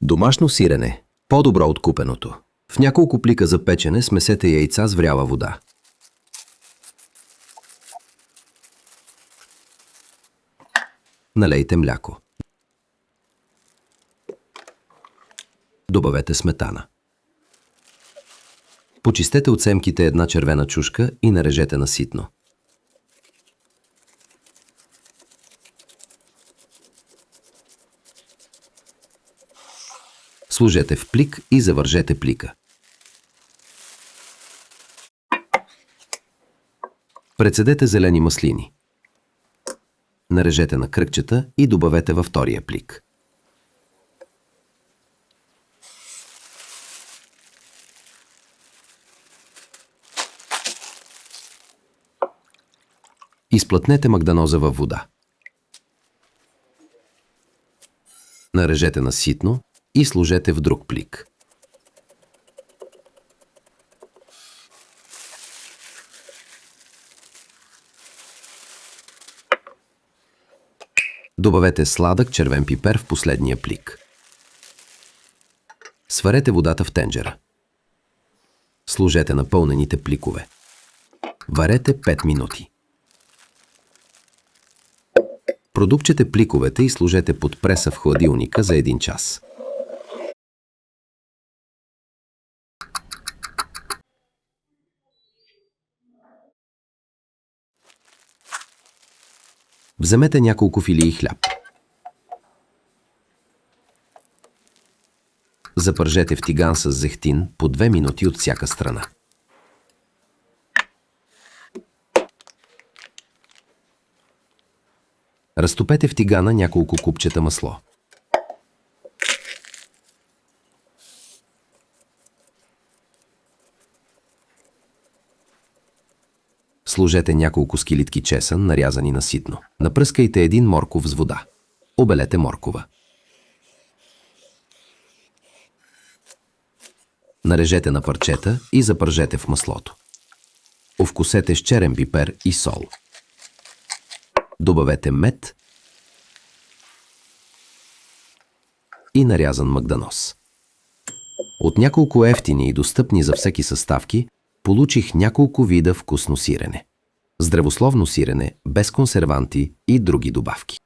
Домашно сирене. По-добро от купеното. В няколко плика за печене смесете яйца с вряла вода. Налейте мляко. Добавете сметана. Почистете от семките една червена чушка и нарежете на ситно. Сложете в плик и завържете плика. Прецедете зелени маслини. Нарежете на кръгчета и добавете във втория плик. Изплътнете магданоза във вода. Нарежете на ситно и сложете в друг плик. Добавете сладък червен пипер в последния плик. Сварете водата в тенджера. Сложете напълнените пликове. Варете 5 минути. Продукчете пликовете и сложете под преса в хладилника за 1 час. Вземете няколко филии хляб. Запържете в тиган с зехтин по 2 минути от всяка страна. Разтопете в тигана няколко купчета масло. Сложете няколко скилитки чесън, нарязани на ситно. Напръскайте 1 морков с вода. Обелете моркова. Нарежете на парчета и запържете в маслото. Овкусете с черен пипер и сол. Добавете мед и нарязан магданоз. От няколко евтини и достъпни за всеки съставки получих няколко вида вкусно сирене. Здравословно сирене, без консерванти и други добавки.